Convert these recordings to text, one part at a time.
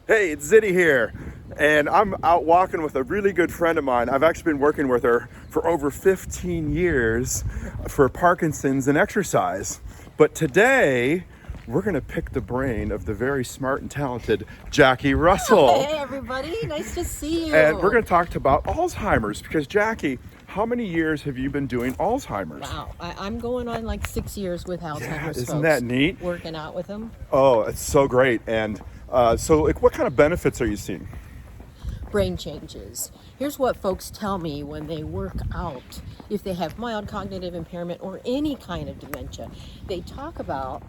Hey, it's Ziddy here, and I'm out walking with a really good friend of mine. I've actually been working with her for over 15 years for Parkinson's and exercise. But today, we're gonna pick the brain of the very smart and talented Jackie Russell. Hey everybody, nice to see you. And we're gonna talk about Alzheimer's, because Jackie, how many years have you been doing Alzheimer's? Wow, I'm going on like 6 years with Alzheimer's. Yeah, isn't folks. that neat? Working out with them. Oh, it's so great. And so like, what kind of benefits are you seeing? Brain changes. Here's what folks tell me when they work out. If they have mild cognitive impairment or any kind of dementia, they talk about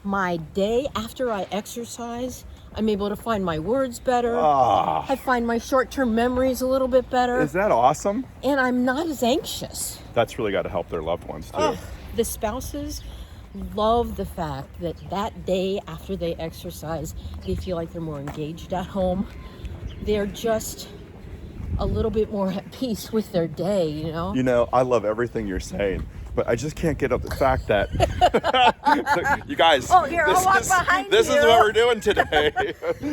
my day after I exercise. I'm able to find my words better. I find my short-term memories a little bit better. Is that awesome? And I'm not as anxious. That's really got to help their loved ones too. The spouses love the fact that that day after they exercise, they feel like they're more engaged at home. They're just a little bit more at peace with their day, you know? You know, I love everything you're saying, but I just can't get up the fact that you guys. Oh, here, I'll walk behind This is you. what we're doing today.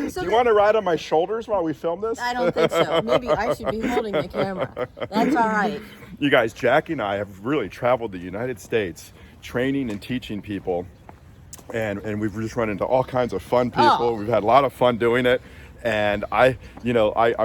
So Do you want to ride on my shoulders while we film this? I don't think so. Maybe I should be holding the camera. That's all right. You guys, Jackie and I have really traveled the United States training and teaching people, and we've just run into all kinds of fun people. Oh. We've had a lot of fun doing it. And I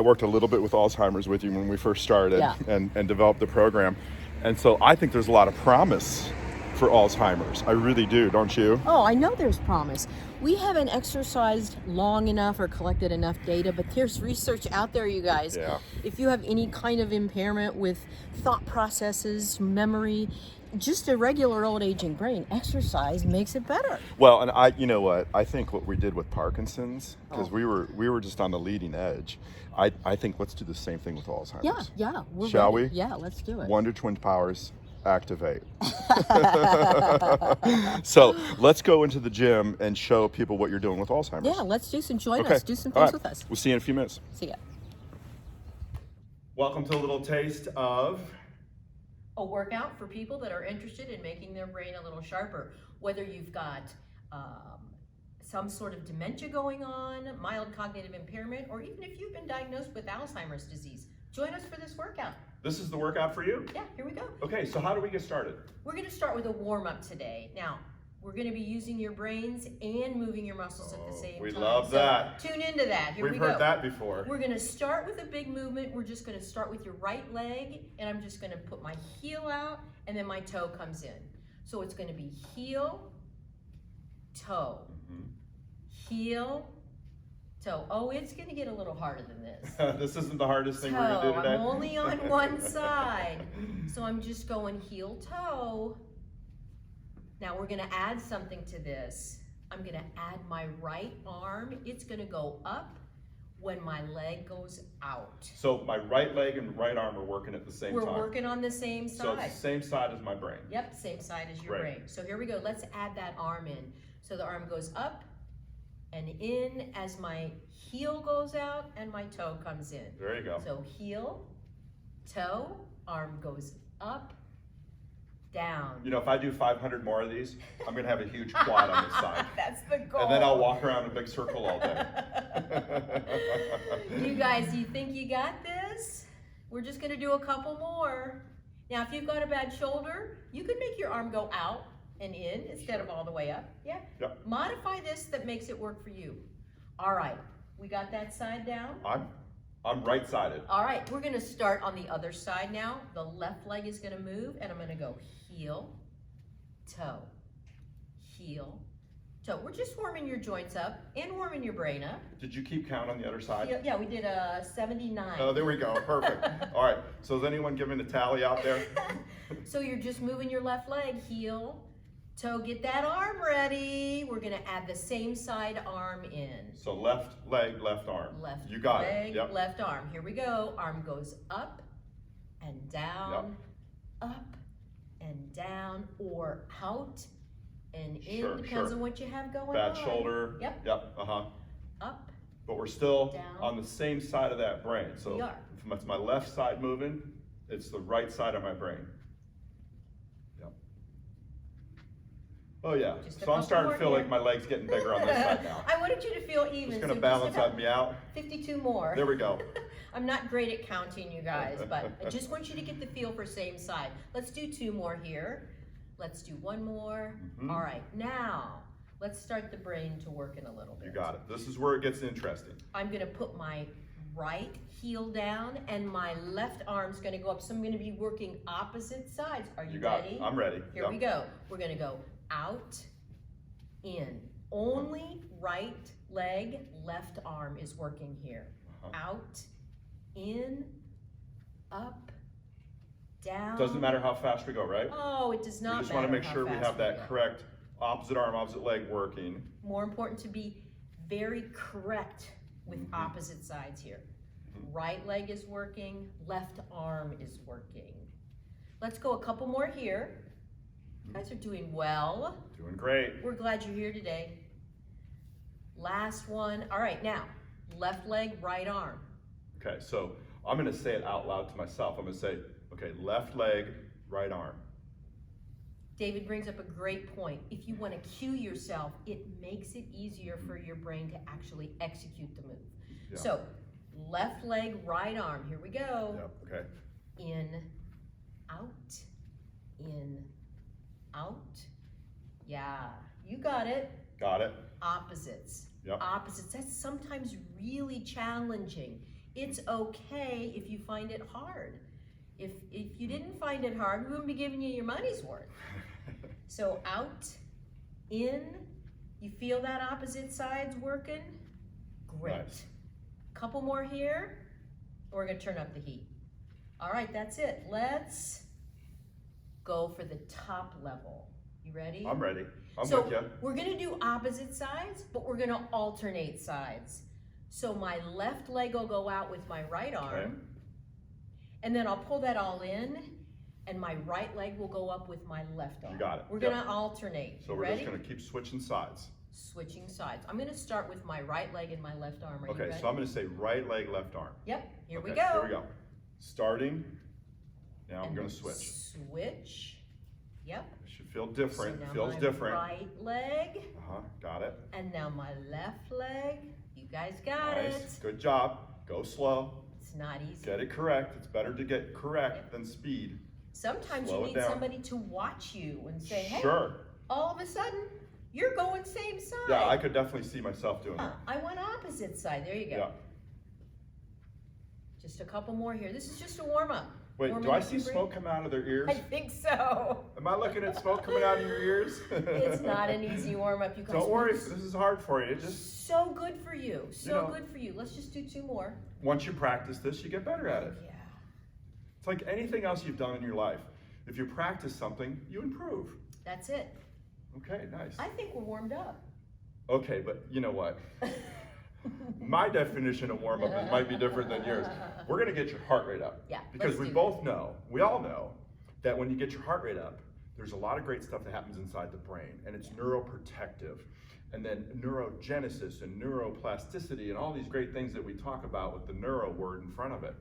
worked a little bit with Alzheimer's with you when we first started, Yeah. and developed the program. And so I think there's a lot of promise for Alzheimer's. I really do, don't you? Oh, I know there's promise. We haven't exercised long enough or collected enough data, but there's research out there, you guys. Yeah. If you have any kind of impairment with thought processes, memory, just a regular old aging brain, exercise makes it better. Well, and you know what? I think what we did with Parkinson's, because we were just on the leading edge. I think let's do the same thing with Alzheimer's. Yeah. We're Shall ready. we? Yeah, let's do it. Wonder Twin Powers, activate. So let's go into the gym and show people what you're doing with Alzheimer's. Yeah, let's do some. Join Okay. us. Do some All things right. with us. We'll see you in a few minutes. See ya. Welcome to a little taste of... A workout for people that are interested in making their brain a little sharper. Whether you've got some sort of dementia going on, mild cognitive impairment, or even if you've been diagnosed with Alzheimer's disease, join us for this workout. This is the workout for you? Yeah, here we go. Okay, so how do we get started? We're going to start with a warm-up today. Now, we're going to be using your brains and moving your muscles at the same time. We love So that. tune into that. Here we We've go. heard that before. We're going to start with a big movement. We're just going to start with your right leg, and I'm just going to put my heel out, and then my toe comes in. So it's going to be heel, toe, heel, toe. Oh, it's going to get a little harder than this. This isn't the hardest thing we're Toe. going to do today. I'm only on one side. So I'm just going heel, toe. Now we're going to add something to this. I'm going to add my right arm. It's going to go up when my leg goes out. So my right leg and right arm are working at the same time. We're working on the same So side. it's the same side as my brain. Yep, same side as your Right. brain. So here we go. Let's add that arm in. So the arm goes up and in as my heel goes out and my toe comes in. There you go. So heel, toe, arm goes up, down. You know, if I do 500 more of these, I'm going to have a huge quad on this side. That's the goal. And then I'll walk around in a big circle all day. You guys, you think you got this? We're just going to do a couple more. Now, if you've got a bad shoulder, you could make your arm go out and in instead of all the way up. Yeah? Yep. Modify this that makes it work for you. All right. We got that side down? I'm right-sided. All right. We're going to start on the other side now. The left leg is going to move, and I'm going to go heel, toe, heel, toe. We're just warming your joints up and warming your brain up. Did you keep count on the other side? Yeah, we did a 79. Oh, there we go. Perfect. All right. So is anyone giving a tally out there? So you're just moving your left leg, heel, toe, get that arm ready. We're gonna add the same side arm in. So left leg, left arm. Left You got leg, it. Yep. left arm. Here we go. Arm goes up and down, up and down, or out and in. Sure, Depends sure. on what you have going on. Bad shoulder. Yep. Yep. Up. But we're still Down. on the same side of that brain. So We are. if it's my left side moving, it's the right side of my brain. Yep. Oh yeah. Just a So I'm couple starting more to feel here. like my leg's getting bigger on this side now. I wanted you to feel even. Just gonna so balance about me out. 52 more. There we go. I'm not great at counting, you guys, but I just want you to get the feel for same side. Let's do 2 more here. Let's do 1 more. All right, now let's start the brain to work in a little bit. You got it. This is where it gets interesting. I'm gonna put my right heel down and my left arm's gonna go up. So I'm gonna be working opposite sides. Are you got ready? it. I'm ready. Here we go. We're gonna go out, in. Only right leg, left arm is working here. Out, in, up, down. Doesn't matter how fast we go, right? Oh, it does not matter. We just want to make how sure we fast have that go. correct opposite arm, opposite leg working. More important to be very correct with opposite sides here. Right leg is working, left arm is working. Let's go a couple more here. You guys are doing well. Doing great. We're glad you're here today. Last one. All right, now, left leg, right arm. Okay, so I'm going to say it out loud to myself. I'm going to say, okay, left leg, right arm. David brings up a great point. If you want to cue yourself, it makes it easier for your brain to actually execute the move. Yeah. So, left leg, right arm. Here we go. Yep, okay. In, out, in, out. Yeah, you got it. Got it. Opposites. Yep. Opposites. That's sometimes really challenging. It's okay if you find it hard. If you didn't find it hard, we wouldn't be giving you your money's worth. So out, in, you feel that opposite side's working? Great. Nice. Couple more here, we're gonna turn up the heat. All right, that's it. Let's go for the top level. You ready? I'm ready. I'm So with you. we're gonna do opposite sides, but we're gonna alternate sides. So my left leg will go out with my right arm, Okay. and then I'll pull that all in, and my right leg will go up with my left arm. You got it. We're Yep. gonna alternate. So You we're ready? just going to keep switching sides. Switching sides. I'm gonna start with my right leg and my left arm. Are you Okay, ready? so I'm going to say right leg, left arm. Yep, here we Okay, go. Here we go. Starting. Now I'm And going to then switch. Switch. Yep. It should feel different. So now Feels my different. right leg, Got it. and now my left leg. You guys got Nice. it. Good job. Go slow. It's not easy. Get it correct. It's better to get correct than speed. Sometimes Slow you it need down. somebody to watch you and say, hey, Sure. all of a sudden, you're going same side. Yeah, I could definitely see myself doing that. I went opposite side. There you go. Yeah. Just a couple more here. This is just a warm up. Wait, do I see smoke come out of their ears? I think so. Am I looking at smoke coming out of your ears? It's not an easy warm up. You guys. Don't worry, this is hard for you. Just So good for you. So know. good for you. Let's just do 2 more. once you practice this, you get better at it. Yeah. It's like anything else you've done in your life. If you practice something, you improve. That's it. Okay, nice. I think we're warmed up. Okay, but you know what? My definition of warm up might be different than yours. We're gonna get your heart rate up. Yeah, Because let's we do both know, we all know, that when you get your heart rate up, there's a lot of great stuff that happens inside the brain, and it's neuroprotective. And then neurogenesis and neuroplasticity and all these great things that we talk about with the neuro word in front of it.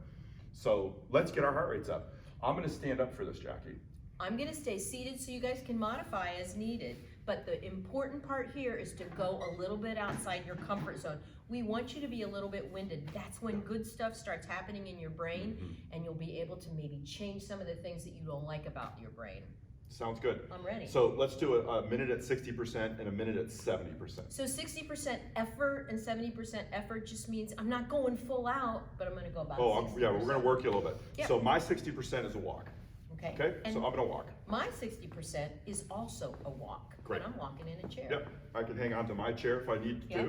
So let's get our heart rates up. I'm gonna stand up for this, Jackie. I'm gonna stay seated so you guys can modify as needed. But the important part here is to go a little bit outside your comfort zone. We want you to be a little bit winded. That's when good stuff starts happening in your brain, and you'll be able to maybe change some of the things that you don't like about your brain. Sounds good. I'm ready. So let's do a minute at 60% and a minute at 70%. So 60% effort and 70% effort just means I'm not going full out, but I'm gonna go about 60%. Yeah, we're gonna work you a little bit. Yep. So my 60% is a walk. Okay. Okay, And so I'm gonna walk. my 60% is also a walk. Great. And I'm walking in a chair. Yep, I can hang on to my chair if I need to, Yep.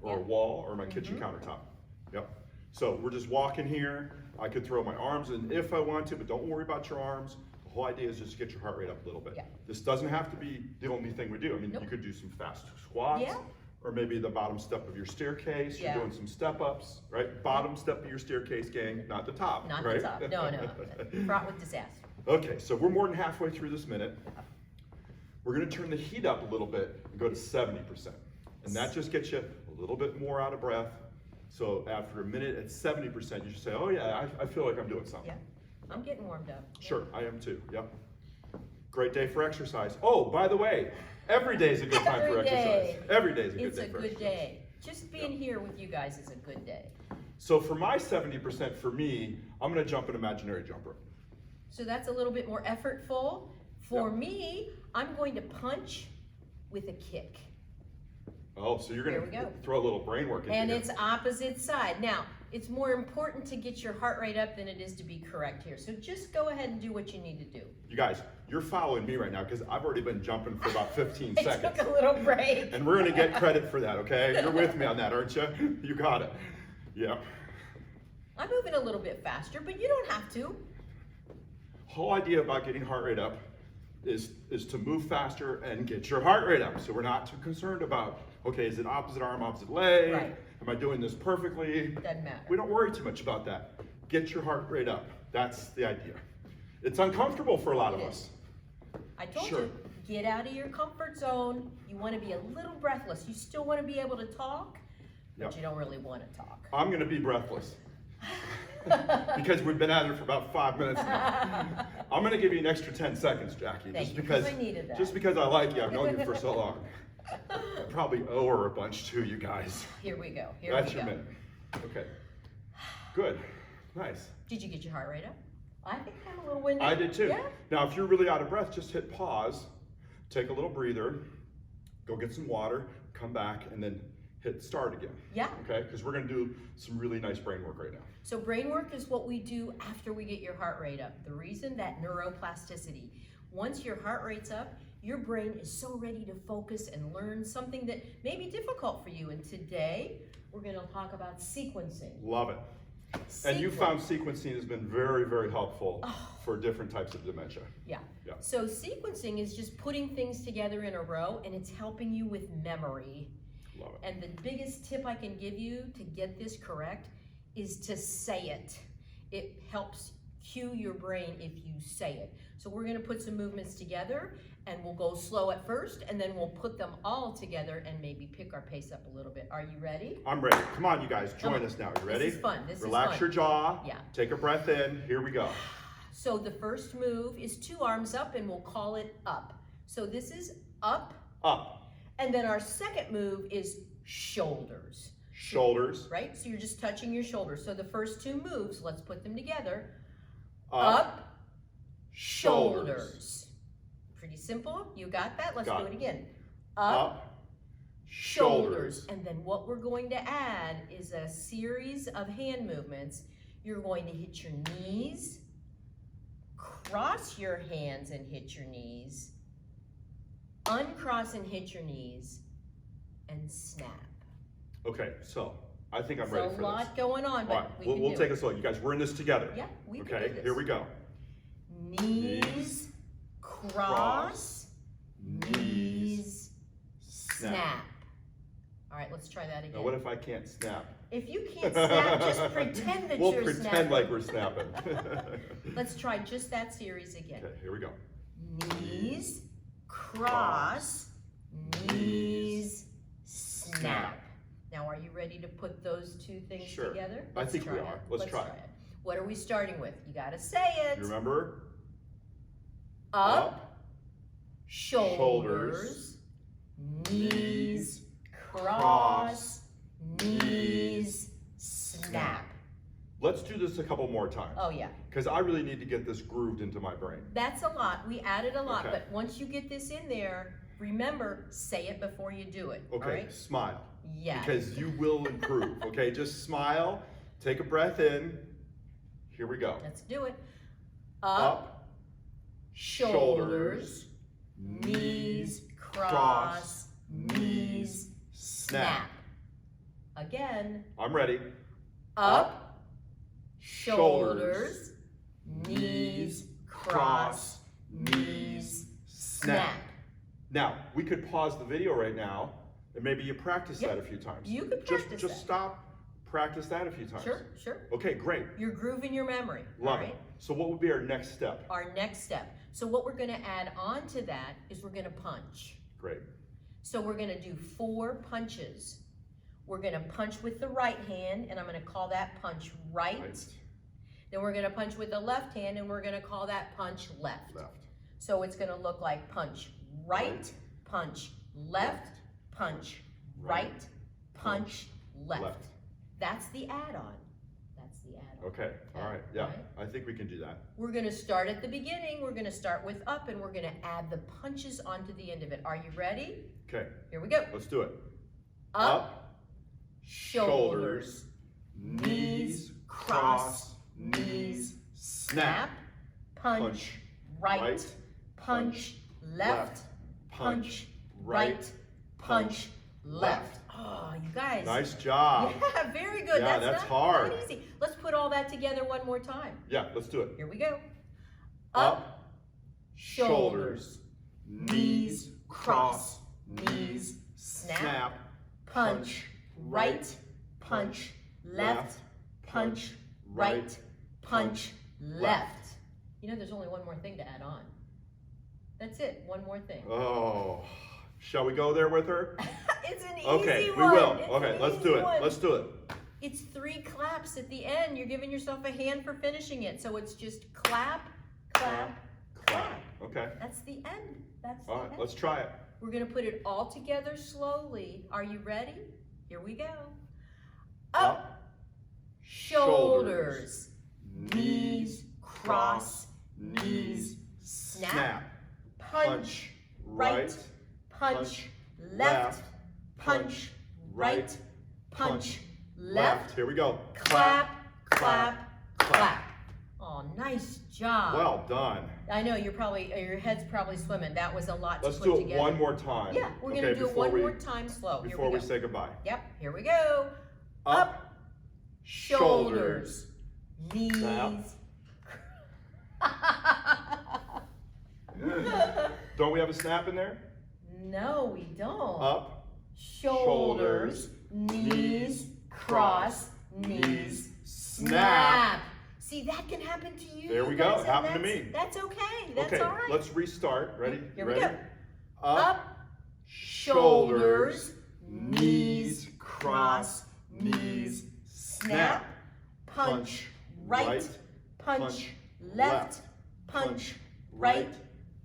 or a Yep. Mm-hmm. wall, or my kitchen countertop. Yep. So we're just walking here. I could throw my arms in if I want to, but don't worry about your arms. The whole idea is just to get your heart rate up a little bit. Yeah. This doesn't have to be the only thing we do. I mean, Nope. you could do some fast squats, Yeah. or maybe the bottom step of your staircase. Yeah. You're doing some step ups, right? Bottom step of your staircase, gang, not the top, Not right? the top. No. Fraught with disaster. Okay, so we're more than halfway through this minute. We're gonna turn the heat up a little bit and go to 70%. And that just gets you a little bit more out of breath. So after a minute at 70%, you should say, oh yeah, I feel like I'm doing something. Yeah. I'm getting warmed up. Sure, I am too, yep. Great day for exercise. Oh, by the way, every day is a good time for exercise. Every day is a good day for exercise. It's a good day. Just being here with you guys is a good day. So for my 70% for me, I'm gonna jump an imaginary jump rope. So that's a little bit more effortful. For me, I'm going to punch with a kick. Oh, so you're gonna throw a little brain work into it. And it's opposite side. Now, it's more important to get your heart rate up than it is to be correct here. So just go ahead and do what you need to do. You guys, you're following me right now because I've already been jumping for about 15 I seconds. took a little break. And we're gonna get credit for that, okay? You're with me on that, aren't you? You got it. Yeah. I'm moving a little bit faster, but you don't have to. Whole idea about getting heart rate up is to move faster and get your heart rate up. So we're not too concerned about, okay, is it opposite arm, opposite leg? Right. Am I doing this perfectly? Doesn't matter. We don't worry too much about that. Get your heart rate up. That's the idea. It's uncomfortable for a lot of us. I told you, get out of your comfort zone. You want to be a little breathless. You still want to be able to talk, but you don't really want to talk. I'm going to be breathless. Because we've been at it for about 5 minutes now. I'm going to give you an extra 10 seconds, Jackie. Thank you, because I needed that. Just because I like you. I've known you for so long. I probably owe her a bunch too, you guys. Here we go. That's your minute. Okay. Good. Nice. Did you get your heart rate up? I think I'm a little winded. I did too. Yeah? Now, if you're really out of breath, just hit pause, take a little breather, go get some water, come back, and then hit start again. Yeah. Okay? Because we're going to do some really nice brain work right now. So brain work is what we do after we get your heart rate up. The reason, that neuroplasticity. Once your heart rate's up, your brain is so ready to focus and learn something that may be difficult for you. And today, we're going to talk about sequencing. Love it. And you found sequencing has been very, very helpful for different types of dementia. Yeah. So sequencing is just putting things together in a row, and it's helping you with memory. Love it. And the biggest tip I can give you to get this correct is to say it. It helps cue your brain if you say it. So we're going to put some movements together, and we'll go slow at first, and then we'll put them all together and maybe pick our pace up a little bit. Are you ready? I'm ready. Come on, you guys, join us now. You ready? This is fun. Relax your jaw. Yeah. Take a breath in. Here we go. So the first move is 2 arms up, and we'll call it up. So this is up. Up. And then our second move is shoulders. Shoulders. Right? So you're just touching your shoulders. So the first 2 moves, let's put them together. Up. Shoulders. Pretty simple. You got that? Let's do it again. Up. Shoulders. And then what we're going to add is a series of hand movements. You're going to hit your knees, cross your hands and hit your knees, uncross and hit your knees, and snap. Okay, so I think I'm ready for this. There's a lot going on, but all right, we'll take a slow. You guys, we're in this together. Yeah, we can Okay, do this. here we go. Knees, cross, knees, snap. All right, let's try that again. Now, what if I can't snap? If you can't snap, just pretend that we'll you're pretend snapping. like we're snapping. Let's try just that series again. Okay, here we go. Knees, cross, knees, snap. Now, are you ready to put those 2 things together? I think we are. Let's try it. What are we starting with? You got to say it. You remember? Up, shoulders, knees, cross, knees, snap. Let's do this a couple more times. Oh, yeah. Because I really need to get this grooved into my brain. That's a lot. We added a lot, but once you get this in there, remember, say it before you do it. Okay, all right? Smile. Yeah. Because you will improve. Okay, just smile, take a breath in. Here we go. Let's do it. Up, shoulders, knees, cross, knees, snap. Again. I'm ready. Up, shoulders, knees, cross, knees, snap. Now, we could pause the video right now, and maybe you practice that a few times. You could practice Just stop, practice that a few times. Sure. Okay, great. You're grooving your memory. Love it. So what would be our next step? Our next step. So what we're going to add on to that is we're going to punch. Great. So we're going to do 4 punches. We're going to punch with the right hand, and I'm going to call that punch right. Then we're going to punch with the left hand, and we're going to call that punch left. So it's going to look like punch right, punch left, punch right, punch left. That's the add-on. That's the add-on. Okay, all right, yeah, right? I think we can do that. We're going to start at the beginning. We're going to start with up, and we're going to add the punches onto the end of it. Are you ready? Okay. Here we go. Let's do it. Up, shoulders, knees, cross, knees, snap, punch, right, punch, left, punch, right, punch, left. Oh, you guys. Nice job. Yeah, very good. Yeah, that's hard. Not easy. Let's put all that together one more time. Yeah, let's do it. Here we go. Up, shoulders, knees, cross, knees, snap, punch, right, punch, left, punch, right, punch, left. You know, there's only one more thing to add on. That's it, one more thing. Oh, shall we go there with her? It's an easy Okay, one. we will. It's Okay, let's do it. Let's do it. It's 3 claps at the end. You're giving yourself a hand for finishing it. So it's just clap, clap, clap. Okay. That's the end. That's the All right, end. let's try it. We're going to put it all together slowly. Are you ready? Here we go. Up, shoulders, knees, cross, knees, snap, punch, right, punch, left, punch, right, punch, left. Here we go. Clap, clap, clap. Oh, nice job. Well done. I know your head's probably swimming. That was a lot to Let's put do it together. one more time. Yeah, we're going to do it one more time slow. Before we say goodbye. Yep, here we go. Up, shoulders, knees. snap. Don't we have a snap in there? No, we don't. Up, Shoulders, knees, cross, knees, snap. See, that can happen to you. There we You go. guys, It happened to that's- me. That's okay. That's Okay, all right. let's restart. Ready? Here we Ready? go. Up, shoulders, knees, cross, knees, snap, punch, right, punch, left, punch, right,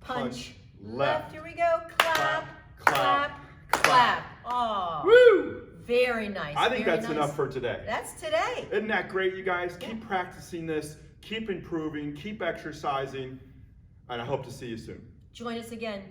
punch, left. Here we go. Clap, clap, clap. Oh, Woo! very nice. I think very that's nice. enough for today. That's today. Isn't that great, you guys? Keep practicing this, keep improving, keep exercising, and I hope to see you soon. Join us again.